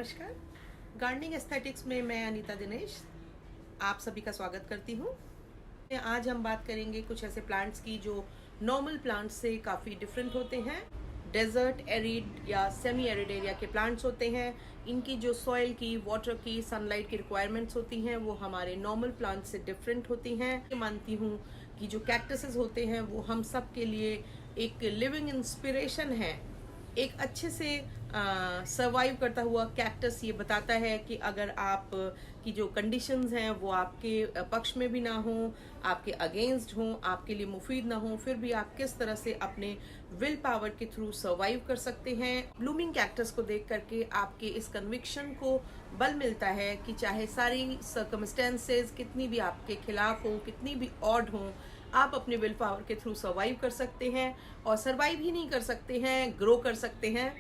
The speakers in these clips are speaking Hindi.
नमस्कार। गार्डनिंग एस्थेटिक्स में मैं अनीता दिनेश आप सभी का स्वागत करती हूँ। आज हम बात करेंगे कुछ ऐसे प्लांट्स की जो नॉर्मल प्लांट्स से काफ़ी डिफरेंट होते हैं। डेजर्ट, एरिड या सेमी एरिड एरिया के प्लांट्स होते हैं। इनकी जो सॉइल की, वाटर की, सनलाइट की रिक्वायरमेंट्स होती हैं वो हमारे नॉर्मल प्लांट्स से डिफरेंट होती हैं। मैं मानती हूँ कि जो कैक्टसेस होते हैं वो हम सब के लिए एक लिविंग इंस्पिरेशन है। एक अच्छे से सर्वाइव करता हुआ कैक्टस ये बताता है कि अगर आप की जो कंडीशंस हैं वो आपके पक्ष में भी ना हो, आपके अगेंस्ट हो, आपके लिए मुफीद ना हो, फिर भी आप किस तरह से अपने विल पावर के थ्रू सर्वाइव कर सकते हैं। ब्लूमिंग कैक्टस को देख करके आपके इस कन्विक्शन को बल मिलता है कि चाहे सारी सर्कमस्टेंसेस कितनी भी आपके खिलाफ हो, कितनी भी ऑड हो, आप अपने विल पावर के थ्रू सर्वाइव कर सकते हैं। और सर्वाइव ही नहीं कर सकते हैं, ग्रो कर सकते हैं।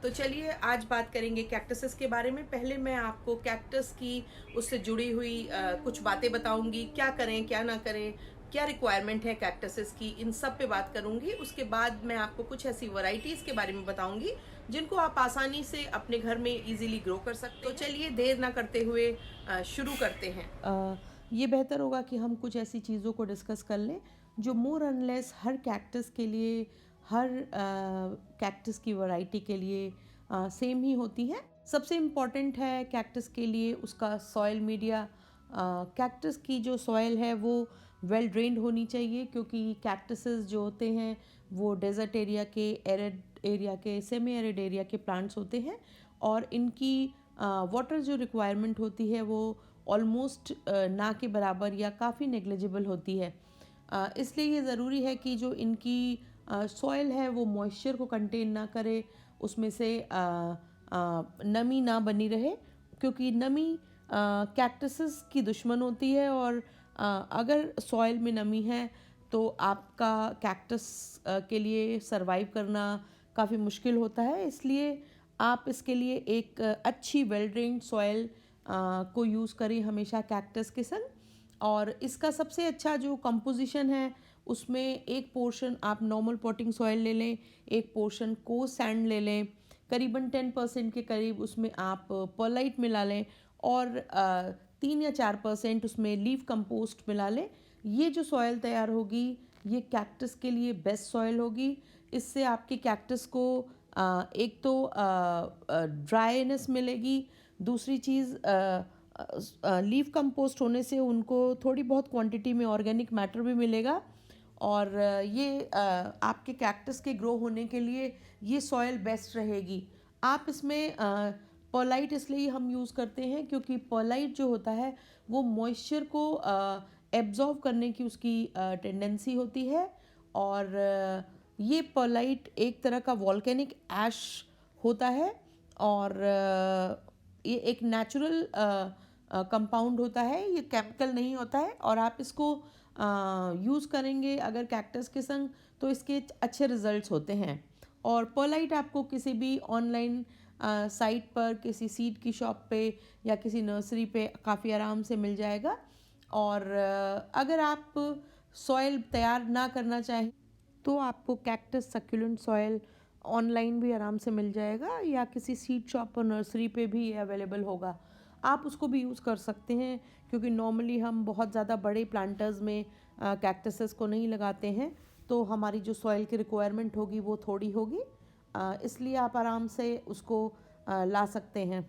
तो चलिए आज बात करेंगे कैक्टसेस के बारे में। पहले मैं आपको कैक्टस की उससे जुड़ी हुई कुछ बातें बताऊंगी, क्या करें क्या ना करें, क्या रिक्वायरमेंट है कैक्टसेस की, इन सब पे बात करूंगी। उसके बाद मैं आपको कुछ ऐसी वैरायटीज के बारे में बताऊंगी जिनको आप आसानी से अपने घर में इजीली ग्रो कर सकते हैं। तो चलिए देर ना करते हुए शुरू करते हैं। ये बेहतर होगा कि हम कुछ ऐसी चीज़ों को डिस्कस कर लें जो मोर अनलेस हर कैक्टस के लिए, हर कैक्टस की वैरायटी के लिए सेम ही होती हैं। सबसे इम्पॉर्टेंट है कैक्टस के लिए उसका सॉइल मीडिया। कैक्टस की जो सॉइल है वो वेल ड्रेन्ड होनी चाहिए, क्योंकि कैक्टसेस जो होते हैं वो डेजर्ट एरिया के, एरिड एरिया के, सेमी एरिड एरिया के प्लांट्स होते हैं और इनकी वाटर जो रिक्वायरमेंट होती है वो ऑलमोस्ट ना के बराबर या काफ़ी नेग्लिजिबल होती है। इसलिए ये ज़रूरी है कि जो इनकी सॉइल है वो मॉइस्चर को कंटेन ना करे, उसमें से नमी ना बनी रहे, क्योंकि नमी कैक्टसेस की दुश्मन होती है। और अगर सॉइल में नमी है तो आपका कैक्टस के लिए सरवाइव करना काफ़ी मुश्किल होता है। इसलिए आप इसके लिए एक अच्छी वेल ड्रेन्ड सॉइल को यूज़ करें हमेशा कैक्टस के संग। और इसका सबसे अच्छा जो कंपोजिशन है उसमें एक पोर्शन आप नॉर्मल पॉटिंग सॉइल ले लें, एक पोर्शन को सैंड ले लें, करीबन 10% के करीब उसमें आप परलाइट मिला लें और 3 या 4% उसमें लीफ कंपोस्ट मिला लें। ये जो सॉइल तैयार होगी ये कैक्टस के लिए बेस्ट सॉइल होगी। इससे आपके कैक्टस को एक तो ड्राईनेस मिलेगी, दूसरी चीज़ लीफ कंपोस्ट होने से उनको थोड़ी बहुत क्वांटिटी में ऑर्गेनिक मैटर भी मिलेगा। और ये आपके कैक्टस के ग्रो होने के लिए ये सॉइल बेस्ट रहेगी। आप इसमें पर्लाइट इसलिए हम यूज़ करते हैं क्योंकि पर्लाइट जो होता है वो मॉइस्चर को एब्जॉर्व करने की उसकी टेंडेंसी होती है। और ये पर्लाइट एक तरह का वॉल्केनिक ऐश होता है और ये एक नेचुरल कंपाउंड होता है, ये केमिकल नहीं होता है। और आप इसको यूज़ करेंगे अगर कैक्टस के संग तो इसके अच्छे रिजल्ट्स होते हैं। और पर्लाइट आपको किसी भी ऑनलाइन साइट पर, किसी सीड की शॉप पे या किसी नर्सरी पे काफ़ी आराम से मिल जाएगा। और अगर आप सॉइल तैयार ना करना चाहें तो आपको कैक्टस सक्यूलेंट सॉइल ऑनलाइन भी आराम से मिल जाएगा या किसी सीड शॉप और नर्सरी पे भी ये अवेलेबल होगा। आप उसको भी यूज़ कर सकते हैं, क्योंकि नॉर्मली हम बहुत ज़्यादा बड़े प्लांटर्स में कैक्टसेस को नहीं लगाते हैं, तो हमारी जो सॉइल की रिक्वायरमेंट होगी वो थोड़ी होगी। इसलिए आप आराम से उसको ला सकते हैं।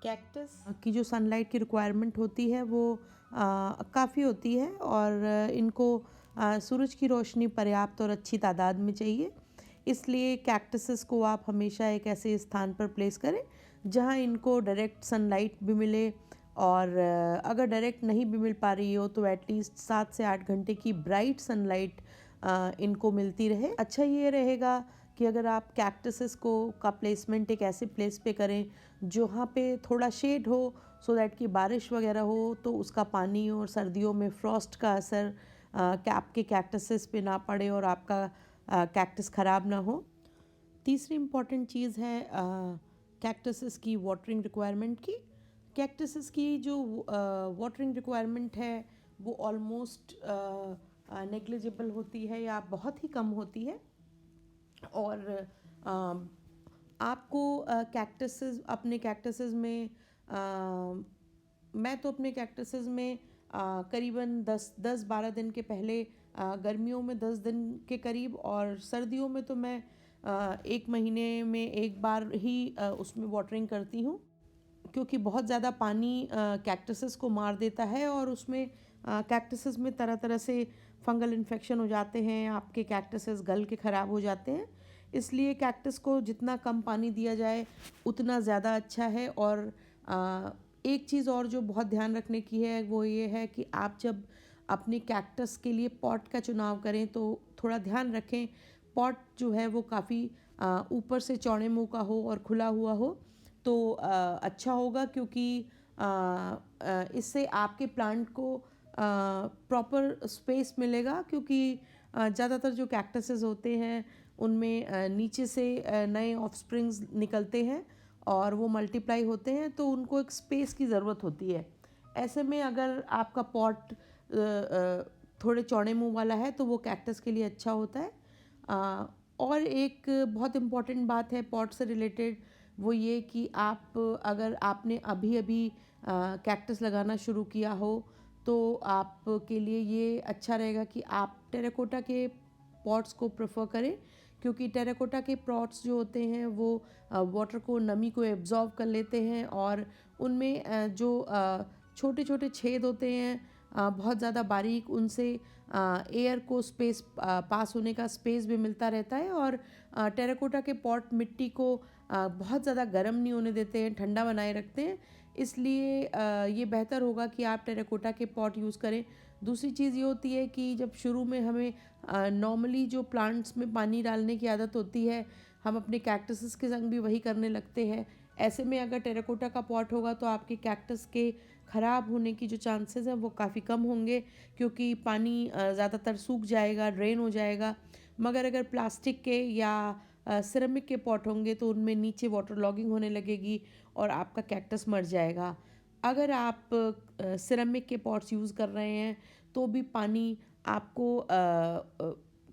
कैक्टस की जो सनलाइट की रिक्वायरमेंट होती है वो काफ़ी होती है और इनको सूरज की रोशनी पर्याप्त और अच्छी तादाद में चाहिए। इसलिए कैक्टसेस को आप हमेशा एक ऐसे स्थान पर प्लेस करें जहां इनको डायरेक्ट सनलाइट भी मिले। और अगर डायरेक्ट नहीं भी मिल पा रही हो तो एटलीस्ट 7 से 8 घंटे की ब्राइट सनलाइट इनको मिलती रहे। अच्छा ये रहेगा कि अगर आप कैक्टसेस को का प्लेसमेंट एक ऐसे प्लेस पे करें जहाँ पे थोड़ा शेड हो, सो दैट कि बारिश वगैरह हो तो उसका पानी और सर्दियों में फ्रॉस्ट का असर आपके कैक्टसेस पे ना पड़े और आपका कैक्टस ख़राब ना हो। तीसरी इम्पॉर्टेंट चीज़ है कैक्टसेस की वाटरिंग रिक्वायरमेंट की। कैक्टसेस की जो वाटरिंग रिक्वायरमेंट है वो ऑलमोस्ट नेग्लिजिबल होती है या बहुत ही कम होती है। और आपको कैक्टसेस अपने कैक्टसेस में मैं तो अपने कैक्टसेस में करीबन 10-12 दिन के पहले गर्मियों में 10 दिन के करीब और सर्दियों में तो मैं 1 महीने में एक बार ही उसमें वाटरिंग करती हूँ, क्योंकि बहुत ज़्यादा पानी कैक्टसेस को मार देता है और उसमें कैक्टसेस में तरह तरह से फंगल इन्फेक्शन हो जाते हैं, आपके कैक्टसेस गल के ख़राब हो जाते हैं। इसलिए कैक्टस को जितना कम पानी दिया जाए उतना ज़्यादा अच्छा है। और एक चीज़ और जो बहुत ध्यान रखने की है वो ये है कि आप जब अपने कैक्टस के लिए पॉट का चुनाव करें तो थोड़ा ध्यान रखें पॉट जो है वो काफ़ी ऊपर से चौड़े मुंह का हो और खुला हुआ हो तो अच्छा होगा, क्योंकि इससे आपके प्लांट को प्रॉपर स्पेस मिलेगा। क्योंकि ज़्यादातर जो कैक्टसेस होते हैं उनमें नीचे से नए ऑफस्प्रिंग्स निकलते हैं और वो मल्टीप्लाई होते हैं, तो उनको एक स्पेस की ज़रूरत होती है। ऐसे में अगर आपका पॉट थोड़े चौड़े मुंह वाला है तो वो कैक्टस के लिए अच्छा होता है। और एक बहुत इम्पॉर्टेंट बात है पॉट से रिलेटेड, वो ये कि आप अगर आपने अभी अभी कैक्टस लगाना शुरू किया हो तो आपके लिए ये अच्छा रहेगा कि आप टेराकोटा के पॉट्स को प्रेफर करें, क्योंकि टेराकोटा के पॉट्स जो होते हैं वो वाटर को नमी को एब्जॉर्व कर लेते हैं और उनमें जो छोटे छोटे छेद होते हैं बहुत ज़्यादा बारीक, उनसे एयर को स्पेस पास होने का स्पेस भी मिलता रहता है। और टेराकोटा के पॉट मिट्टी को बहुत ज़्यादा गर्म नहीं होने देते हैं, ठंडा बनाए रखते हैं। इसलिए ये बेहतर होगा कि आप टेराकोटा के पॉट यूज़ करें। दूसरी चीज़ ये होती है कि जब शुरू में हमें नॉर्मली जो प्लांट्स में पानी डालने की आदत होती है, हम अपने कैक्टसेस के संग भी वही करने लगते हैं। ऐसे में अगर टेराकोटा का पॉट होगा तो आपके कैक्टस के ख़राब होने की जो चांसेस हैं वो काफ़ी कम होंगे, क्योंकि पानी ज़्यादातर सूख जाएगा, ड्रेन हो जाएगा। मगर अगर प्लास्टिक के या सिरेमिक के पॉट होंगे तो उनमें नीचे वाटर लॉगिंग होने लगेगी और आपका कैक्टस मर जाएगा। अगर आप सिरेमिक के पॉट्स यूज़ कर रहे हैं तो भी पानी आपको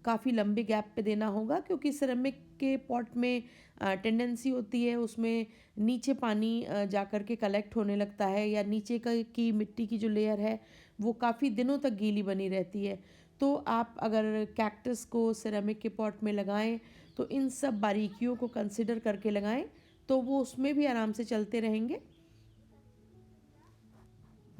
काफ़ी लंबे गैप पे देना होगा, क्योंकि सिरेमिक के पॉट में टेंडेंसी होती है उसमें नीचे पानी जा कर के कलेक्ट होने लगता है, या नीचे की मिट्टी की जो लेयर है वो काफ़ी दिनों तक गीली बनी रहती है। तो आप अगर कैक्टस को सिरेमिक के पॉट में लगाएं तो इन सब बारीकियों को कंसिडर करके लगाएं, तो वो उसमें भी आराम से चलते रहेंगे।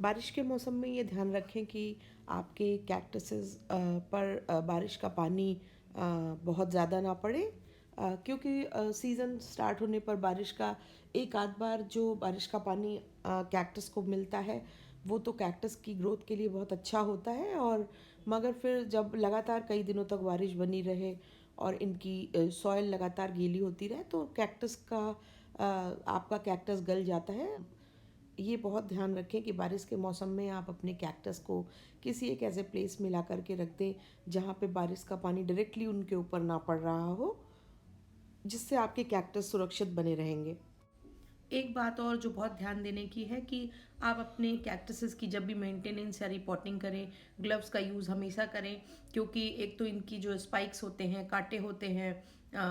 बारिश के मौसम में ये ध्यान रखें कि आपके कैक्टसेस पर बारिश का पानी बहुत ज़्यादा ना पड़े, क्योंकि सीज़न स्टार्ट होने पर बारिश का एक आध बार जो बारिश का पानी कैक्टस को मिलता है वो तो कैक्टस की ग्रोथ के लिए बहुत अच्छा होता है। और मगर फिर जब लगातार कई दिनों तक बारिश बनी रहे और इनकी सॉइल लगातार गीली होती रहे तो कैक्टस का आपका कैक्टस गल जाता है। ये बहुत ध्यान रखें कि बारिश के मौसम में आप अपने कैक्टस को किसी एक ऐसे प्लेस में ला करके रख दें जहाँ पे बारिश का पानी डायरेक्टली उनके ऊपर ना पड़ रहा हो, जिससे आपके कैक्टस सुरक्षित बने रहेंगे। एक बात और जो बहुत ध्यान देने की है कि आप अपने कैक्टसेस की जब भी मेंटेनेंस या रिपोर्टिंग करें ग्लव्स का यूज़ हमेशा करें, क्योंकि एक तो इनकी जो स्पाइक्स होते हैं, कांटे होते हैं,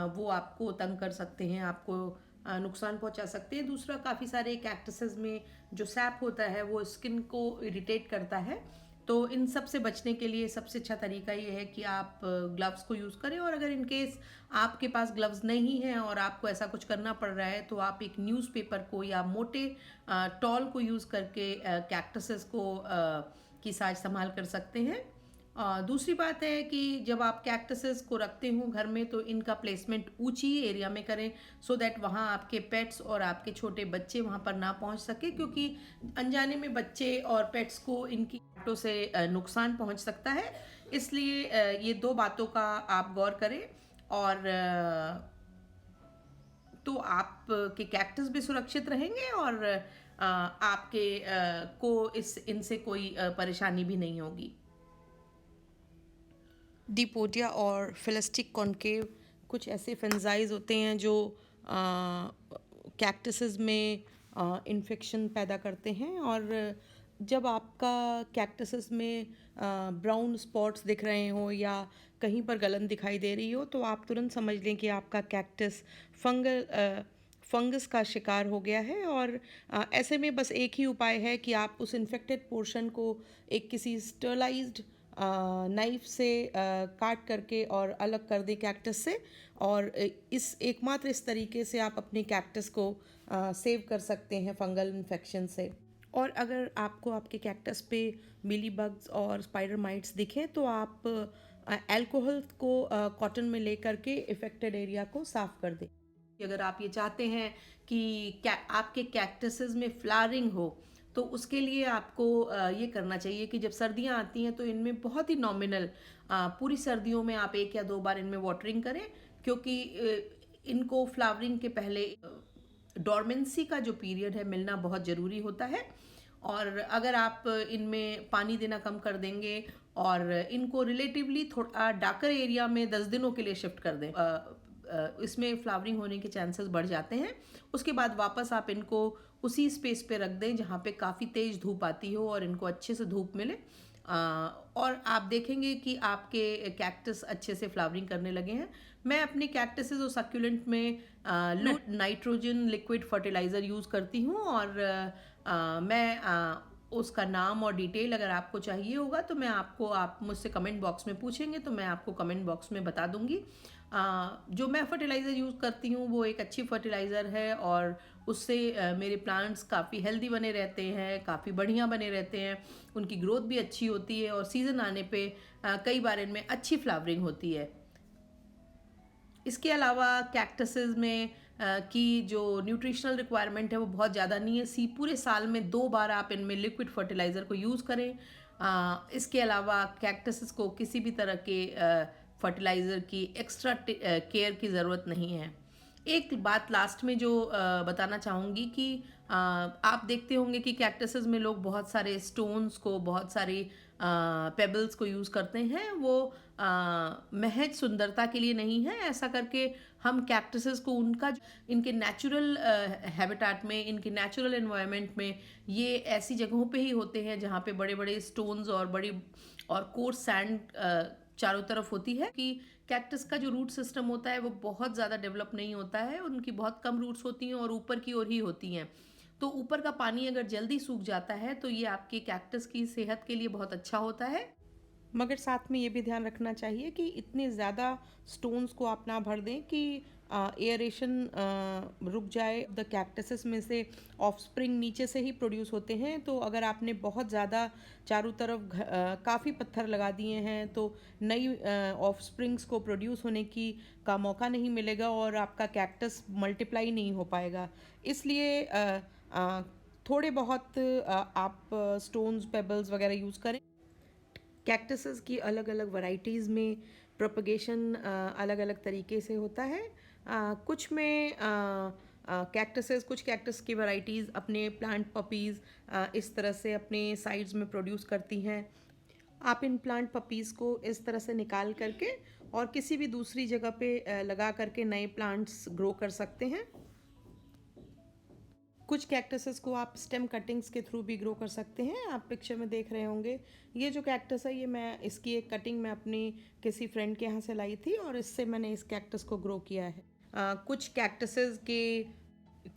वो आपको तंग कर सकते हैं, आपको नुकसान पहुंचा सकते हैं। दूसरा, काफ़ी सारे कैक्टसेस में जो सैप होता है वो स्किन को इरिटेट करता है। तो इन सब से बचने के लिए सबसे अच्छा तरीका ये है कि आप ग्लव्स को यूज़ करें। और अगर इन केस आपके पास ग्लव्स नहीं हैं और आपको ऐसा कुछ करना पड़ रहा है तो आप एक न्यूज़पेपर को या मोटे टॉल को यूज़ करके कैक्टसेस को की साज संभाल कर सकते हैं। दूसरी बात है कि जब आप कैक्टसेस को रखते हो घर में तो इनका प्लेसमेंट ऊंची एरिया में करें, सो दैट वहाँ आपके पेट्स और आपके छोटे बच्चे वहाँ पर ना पहुँच सके, क्योंकि अनजाने में बच्चे और पेट्स को इनकी कांटों से नुकसान पहुँच सकता है। इसलिए ये दो बातों का आप गौर करें और तो आप के कैक्टस भी सुरक्षित रहेंगे और आपके को इनसे कोई परेशानी भी नहीं होगी। डिपोडिया और फिलिस्टिक कॉन्केव कुछ ऐसे फंजाइज होते हैं जो कैक्टसेस में इन्फेक्शन पैदा करते हैं और जब आपका कैक्टसेस में ब्राउन स्पॉट्स दिख रहे हो या कहीं पर गलन दिखाई दे रही हो, तो आप तुरंत समझ लें कि आपका कैक्टस फंगस का शिकार हो गया है। और ऐसे में बस एक ही उपाय है कि आप उस इन्फेक्टेड पोर्शन को एक किसी स्टरलाइज्ड नाइफ से काट करके और अलग कर दें कैक्टस से। और इस एकमात्र इस तरीके से आप अपने कैक्टस को सेव कर सकते हैं फंगल इन्फेक्शन से। और अगर आपको आपके कैक्टस पे मिली बग्स और स्पाइडर माइट्स दिखें तो आप अल्कोहल को कॉटन में ले करके इफ़ेक्टेड एरिया को साफ़ कर दें। अगर आप ये चाहते हैं कि आपके कैक्टसेस में फ्लावरिंग हो, तो उसके लिए आपको ये करना चाहिए कि जब सर्दियाँ आती हैं तो इनमें बहुत ही नॉमिनल पूरी सर्दियों में आप 1 या 2 बार इनमें वाटरिंग करें, क्योंकि इनको फ्लावरिंग के पहले डॉर्मेंसी का जो पीरियड है मिलना बहुत ज़रूरी होता है। और अगर आप इनमें पानी देना कम कर देंगे और इनको रिलेटिवली थोड़ा डार्कर एरिया में 10 दिनों के लिए शिफ्ट कर दें, इसमें फ्लावरिंग होने के चांसेस बढ़ जाते हैं। उसके बाद वापस आप इनको उसी स्पेस पे रख दें जहाँ पे काफ़ी तेज़ धूप आती हो और इनको अच्छे से धूप मिले, और आप देखेंगे कि आपके कैक्टस अच्छे से फ्लावरिंग करने लगे हैं। मैं अपने कैक्टसेस और सक्यूलेंट में नाइट्रोजन लिक्विड फर्टिलाइज़र यूज़ करती हूँ, और मैं उसका नाम और डिटेल अगर आपको चाहिए होगा तो मैं आपको, आप मुझसे कमेंट बॉक्स में पूछेंगे तो मैं आपको कमेंट बॉक्स में बता दूंगी। जो मैं फर्टिलाइज़र यूज़ करती हूँ वो एक अच्छी फर्टिलाइज़र है, और उससे मेरे प्लांट्स काफ़ी हेल्दी बने रहते हैं, काफ़ी बढ़िया बने रहते हैं, उनकी ग्रोथ भी अच्छी होती है और सीज़न आने पे कई बार इनमें अच्छी फ्लावरिंग होती है। इसके अलावा कैक्टसेस में की जो न्यूट्रिशनल रिक्वायरमेंट है वो बहुत ज़्यादा नहीं है। पूरे साल में 2 बार आप इनमें लिक्विड फर्टिलाइज़र को यूज़ करें। इसके अलावा कैक्टसेस को किसी भी तरह के फर्टिलाइज़र की एक्स्ट्रा केयर की ज़रूरत नहीं है। एक बात लास्ट में जो बताना चाहूँगी कि आप देखते होंगे कि कैक्टसेस में लोग बहुत सारे स्टोन्स को, बहुत सारी पेबल्स को यूज़ करते हैं। वो महज सुंदरता के लिए नहीं है। ऐसा करके हम कैक्टसेस को इनके नेचुरल हैबिटेट में, इनके नेचुरल एनवायरनमेंट में, ये ऐसी जगहों पे ही होते हैं जहाँ पे बड़े बड़े स्टोन्स और कोर्स सैंड चारों तरफ होती है। कि कैक्टस का जो रूट सिस्टम होता है वो बहुत ज़्यादा डेवलप नहीं होता है, उनकी बहुत कम रूट्स होती हैं और ऊपर की ओर ही होती हैं। तो ऊपर का पानी अगर जल्दी सूख जाता है तो ये आपके कैक्टस की सेहत के लिए बहुत अच्छा होता है। मगर साथ में ये भी ध्यान रखना चाहिए कि इतने ज़्यादा स्टोन्स को आप ना भर दें कि एयरेशन रुक जाए। द कैक्टसेस में से ऑफस्प्रिंग नीचे से ही प्रोड्यूस होते हैं, तो अगर आपने बहुत ज़्यादा चारों तरफ काफ़ी पत्थर लगा दिए हैं तो नई ऑफस्प्रिंग्स को प्रोड्यूस होने का मौका नहीं मिलेगा और आपका कैक्टस मल्टीप्लाई नहीं हो पाएगा। इसलिए थोड़े बहुत आप स्टोन्स, पेबल्स वगैरह यूज़ करें। कैक्टसेस की अलग अलग वैरायटीज़ में प्रोपगेशन अलग अलग तरीके से होता है। कुछ में कुछ कैक्टस की वैरायटीज़ अपने प्लांट पपीज़ इस तरह से अपने साइड्स में प्रोड्यूस करती हैं। आप इन प्लांट पपीज़ को इस तरह से निकाल करके और किसी भी दूसरी जगह पे लगा करके नए प्लांट्स ग्रो कर सकते हैं। कुछ कैक्टसेस को आप स्टेम कटिंग्स के थ्रू भी ग्रो कर सकते हैं। आप पिक्चर में देख रहे होंगे, ये जो कैक्टस है, ये इसकी एक कटिंग मैं अपनी किसी फ्रेंड के यहाँ से लाई थी और इससे मैंने इस कैक्टस को ग्रो किया है। कुछ कैक्टसेस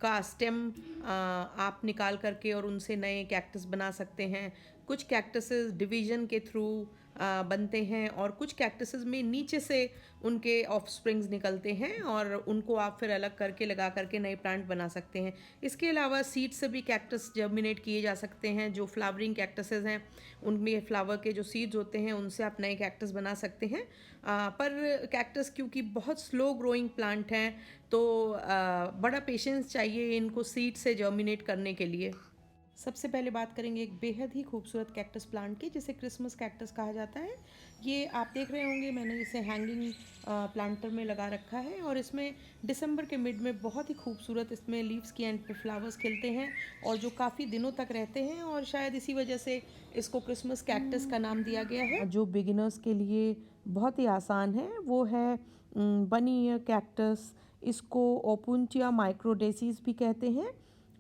का स्टेम आप निकाल करके और उनसे नए कैक्टस बना सकते हैं। कुछ कैक्टसेस डिवीजन के थ्रू बनते हैं और कुछ कैक्टसेस में नीचे से उनके ऑफस्प्रिंग्स निकलते हैं और उनको आप फिर अलग करके लगा करके नए प्लांट बना सकते हैं। इसके अलावा सीड से भी कैक्टस जर्मिनेट किए जा सकते हैं। जो फ्लावरिंग कैक्टसेस हैं उनमें फ्लावर के जो सीड्स होते हैं उनसे आप नए कैक्टस बना सकते हैं। पर कैक्टस क्योंकि बहुत स्लो ग्रोइंग प्लांट हैं तो बड़ा पेशेंस चाहिए इनको सीड से जर्मिनेट करने के लिए। सबसे पहले बात करेंगे एक बेहद ही खूबसूरत कैक्टस प्लांट की, जिसे क्रिसमस कैक्टस कहा जाता है। ये आप देख रहे होंगे, मैंने इसे हैंगिंग प्लांटर में लगा रखा है और इसमें दिसंबर के मिड में बहुत ही खूबसूरत इसमें लीव्स की एंड पे फ्लावर्स खिलते हैं और जो काफ़ी दिनों तक रहते हैं और शायद इसी वजह से इसको क्रिसमस कैक्टस का नाम दिया गया है। जो बिगिनर्स के लिए बहुत ही आसान है वो है बनी ईयर कैक्टस। इसको ओपुंटिया माइक्रोडेसीज भी कहते हैं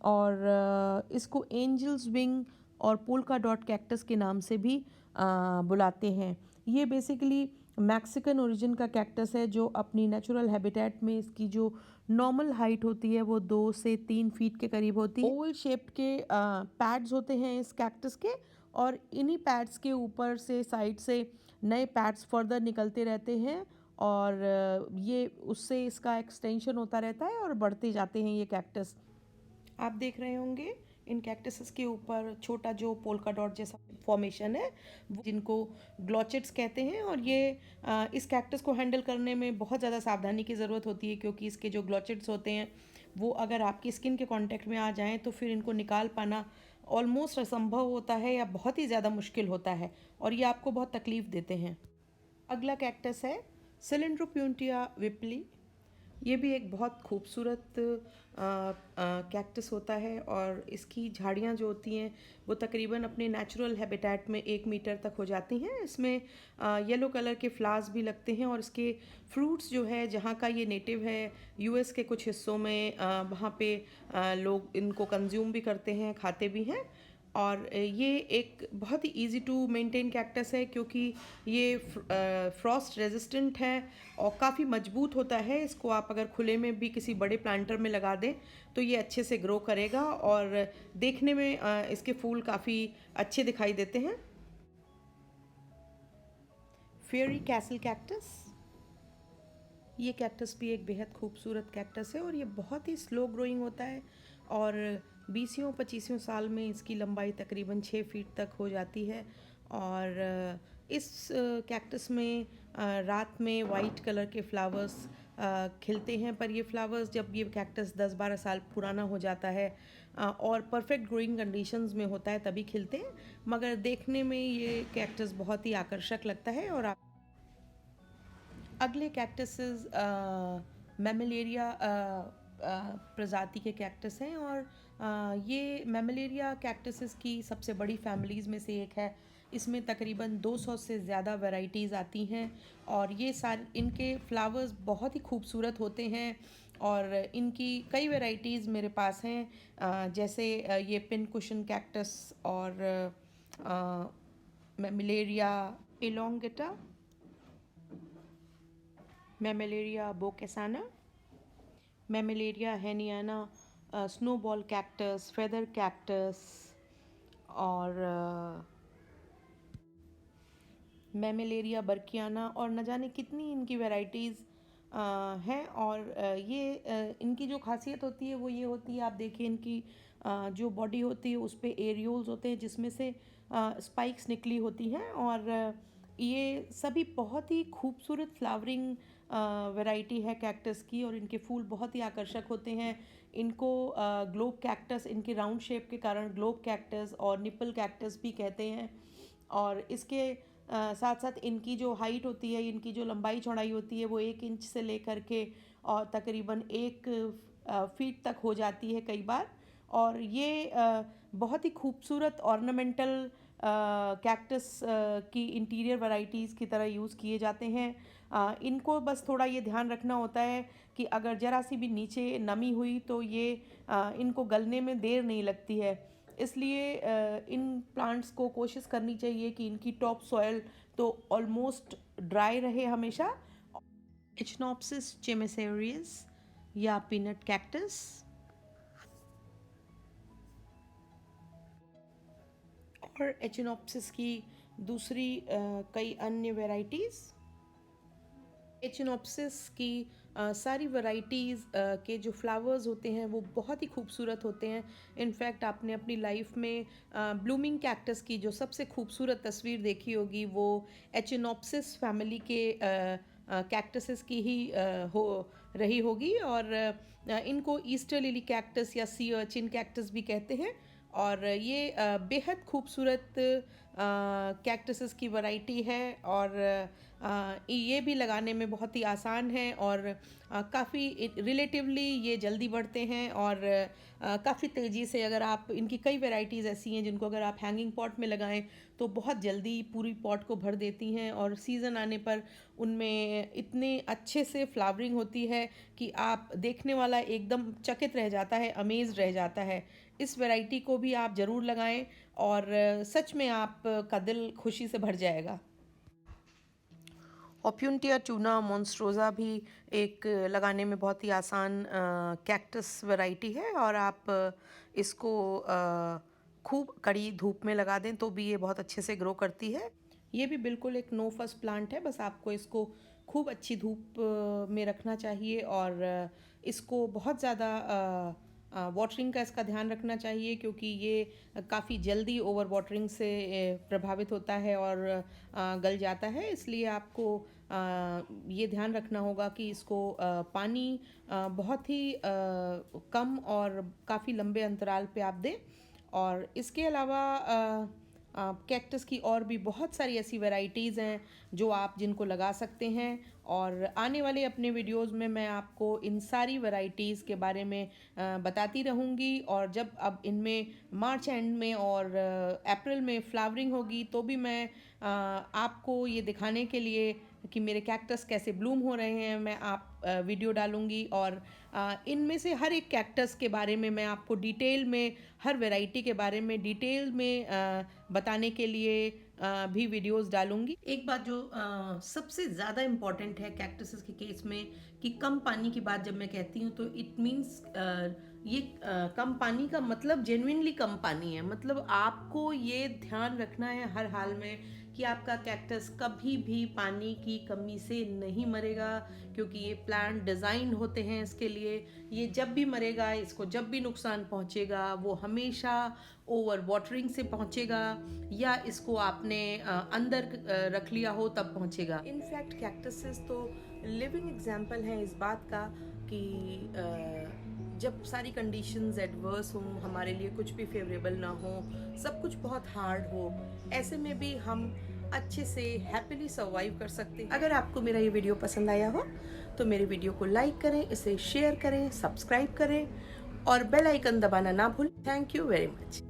और इसको एंजल्स विंग और पोल्का डॉट कैक्टस के नाम से भी बुलाते हैं। ये बेसिकली मैक्सिकन ओरिजिन का कैक्टस है जो अपनी नेचुरल हैबिटेट में इसकी जो नॉर्मल हाइट होती है वो 2 से 3 फीट के करीब होती है। ओवल शेप्ड के पैड्स होते हैं इस कैक्टस के, और इन्हीं पैड्स के ऊपर से साइड से नए पैड्स फर्दर निकलते रहते हैं, और ये उससे इसका एक्सटेंशन होता रहता है और बढ़ते जाते हैं ये कैक्टस। आप देख रहे होंगे इन कैक्टसेस के ऊपर छोटा जो पोल्का डॉट जैसा फॉर्मेशन है, जिनको ग्लोचेट्स कहते हैं, और ये इस कैक्टस को हैंडल करने में बहुत ज़्यादा सावधानी की ज़रूरत होती है, क्योंकि इसके जो ग्लोचेट्स होते हैं वो अगर आपकी स्किन के कांटेक्ट में आ जाएं तो फिर इनको निकाल पाना ऑलमोस्ट असंभव होता है या बहुत ही ज़्यादा मुश्किल होता है, और ये आपको बहुत तकलीफ़ देते हैं। अगला कैक्टस है सिलेंड्रोप्यूंटिया विपली। ये भी एक बहुत खूबसूरत कैक्टस होता है, और इसकी झाड़ियाँ जो होती हैं वो तकरीबन अपने नेचुरल हैबिटेट में 1 मीटर तक हो जाती हैं। इसमें येलो कलर के फ्लावर्स भी लगते हैं, और इसके फ्रूट्स जो है जहाँ का ये नेटिव है यूएस के कुछ हिस्सों में, वहाँ पे लोग इनको कंज्यूम भी करते हैं, खाते भी हैं। और ये एक बहुत ही इजी टू मेंटेन कैक्टस है, क्योंकि ये फ्रॉस्ट रेजिस्टेंट है और काफ़ी मजबूत होता है। इसको आप अगर खुले में भी किसी बड़े प्लांटर में लगा दें तो ये अच्छे से ग्रो करेगा, और देखने में इसके फूल काफ़ी अच्छे दिखाई देते हैं। फेयरी कैसल कैक्टस, ये कैक्टस भी एक बेहद खूबसूरत कैक्टस है, और ये बहुत ही स्लो ग्रोइंग होता है, और 20-25 साल में इसकी लंबाई तकरीबन 6 फीट तक हो जाती है। और इस कैक्टस में रात में वाइट कलर के फ्लावर्स खिलते हैं, पर ये फ्लावर्स जब ये कैक्टस 10-12 साल पुराना हो जाता है और परफेक्ट ग्रोइंग कंडीशंस में होता है तभी खिलते हैं, मगर देखने में ये कैक्टस बहुत ही आकर्षक लगता है। और अगले कैक्टसेस मैमिलेरिया प्रजाति के कैक्टस हैं, और ये मैमिलेरिया कैक्टसेस की सबसे बड़ी फैमिलीज़ में से एक है। इसमें तकरीबन 200 से ज़्यादा वैरायटीज़ आती हैं, और ये सारे इनके फ्लावर्स बहुत ही खूबसूरत होते हैं, और इनकी कई वैरायटीज़ मेरे पास हैं, जैसे ये पिन कुशन कैक्टस और मैमिलेरिया एलोंगेटा, मैमिलेरिया बोकेसाना, मैमिलेरिया हेनियाना, स्नोबॉल कैक्टस, फेदर कैक्टस, और मैमिलेरिया बर्कियाना, और न जाने कितनी इनकी वैरायटीज़ हैं। और ये इनकी जो खासियत होती है वो ये होती है, आप देखिए इनकी जो बॉडी होती है उस पे एरियोल्स होते हैं जिसमें से स्पाइक्स निकली होती हैं, और ये सभी बहुत ही खूबसूरत फ्लावरिंग वैरायटी है कैक्टस की, और इनके फूल बहुत ही आकर्षक होते हैं। इनको ग्लोब कैक्टस, इनके राउंड शेप के कारण ग्लोब कैक्टस और निपल कैक्टस भी कहते हैं। और इसके साथ साथ इनकी जो हाइट होती है, इनकी जो लंबाई चौड़ाई होती है वो 1 इंच से लेकर के और तकरीबन 1 फीट तक हो जाती है कई बार। और ये बहुत ही खूबसूरत ऑर्नामेंटल कैक्टस की इंटीरियर वैरायटीज़ की तरह यूज़ किए जाते हैं। इनको बस थोड़ा ये ध्यान रखना होता है कि अगर ज़रा सी भी नीचे नमी हुई तो ये इनको गलने में देर नहीं लगती है। इसलिए इन प्लांट्स को कोशिश करनी चाहिए कि इनकी टॉप सॉयल तो ऑलमोस्ट ड्राई रहे हमेशा। एचिनोप्सिस चेमेसेरियस या पीनट कैक्टस, और एचिनोप्सिस की दूसरी कई अन्य वैरायटीज़। एचिनोप्सिस की सारी वैरायटीज़ के जो फ्लावर्स होते हैं वो बहुत ही खूबसूरत होते हैं। इनफैक्ट आपने अपनी लाइफ में ब्लूमिंग कैक्टस की जो सबसे खूबसूरत तस्वीर देखी होगी वो एचिनोप्सिस फैमिली के कैक्टसेस की ही हो रही होगी, और इनको ईस्टर लिली कैक्टस या सी अर्चिन कैक्टस भी कहते हैं। और ये बेहद खूबसूरत कैक्टसेस की वैरायटी है, और ये भी लगाने में बहुत ही आसान है और काफ़ी रिलेटिवली ये जल्दी बढ़ते हैं और काफ़ी तेज़ी से, अगर आप इनकी कई वैरायटीज़ ऐसी हैं जिनको अगर आप हैंगिंग पॉट में लगाएं तो बहुत जल्दी पूरी पॉट को भर देती हैं और सीज़न आने पर उनमें इतने अच्छे से फ्लावरिंग होती है कि आप देखने वाला एकदम चकित रह जाता है, अमेज़ रह जाता है। इस वैरायटी को भी आप ज़रूर लगाएं और सच में आपका दिल खुशी से भर जाएगा। ओप्यून्टिया ट्यूना मॉन्स्ट्रोज़ा भी एक लगाने में बहुत ही आसान कैक्टस वैरायटी है और आप इसको खूब कड़ी धूप में लगा दें तो भी ये बहुत अच्छे से ग्रो करती है। ये भी बिल्कुल एक नो फर्स्ट प्लांट है, बस आपको इसको खूब अच्छी धूप में रखना चाहिए और इसको बहुत ज़्यादा वाटरिंग का इसका ध्यान रखना चाहिए क्योंकि ये काफ़ी जल्दी ओवर वाटरिंग से प्रभावित होता है और गल जाता है। इसलिए आपको ये ध्यान रखना होगा कि इसको पानी बहुत ही कम और काफ़ी लंबे अंतराल पे आप दें। और इसके अलावा कैक्टस की और भी बहुत सारी ऐसी वैरायटीज़ हैं जो आप जिनको लगा सकते हैं और आने वाले अपने वीडियोस में मैं आपको इन सारी वैरायटीज़ के बारे में बताती रहूँगी। और जब अब इनमें मार्च एंड में और अप्रैल में फ्लावरिंग होगी तो भी मैं आपको ये दिखाने के लिए कि मेरे कैक्टस कैसे ब्लूम हो रहे हैं मैं वीडियो डालूँगी और इनमें से हर एक कैक्टस के बारे में मैं आपको डिटेल में, हर वैरायटी के बारे में डिटेल में बताने के लिए भी वीडियोस डालूँगी। एक बात जो सबसे ज़्यादा इम्पॉर्टेंट है कैक्टसेस के केस में कि कम पानी की बात जब मैं कहती हूँ तो इट मीन्स ये कम पानी का मतलब जेन्युइनली कम पानी है। मतलब आपको ये ध्यान रखना है हर हाल में कि आपका कैक्टस कभी भी पानी की कमी से नहीं मरेगा क्योंकि ये प्लांट डिज़ाइन होते हैं इसके लिए। ये जब भी मरेगा, इसको जब भी नुकसान पहुंचेगा वो हमेशा ओवर वाटरिंग से पहुंचेगा या इसको आपने अंदर रख लिया हो तब पहुंचेगा। इनफैक्ट कैक्टसेस तो लिविंग एग्जाम्पल हैं इस बात का कि जब सारी कंडीशंस एडवर्स हों, हमारे लिए कुछ भी फेवरेबल ना हो, सब कुछ बहुत हार्ड हो, ऐसे में भी हम अच्छे से हैप्पीली सर्वाइव कर सकते हैं। अगर आपको मेरा ये वीडियो पसंद आया हो तो मेरे वीडियो को लाइक करें, इसे शेयर करें, सब्सक्राइब करें और बेल आइकन दबाना ना भूलें। Thank you very much.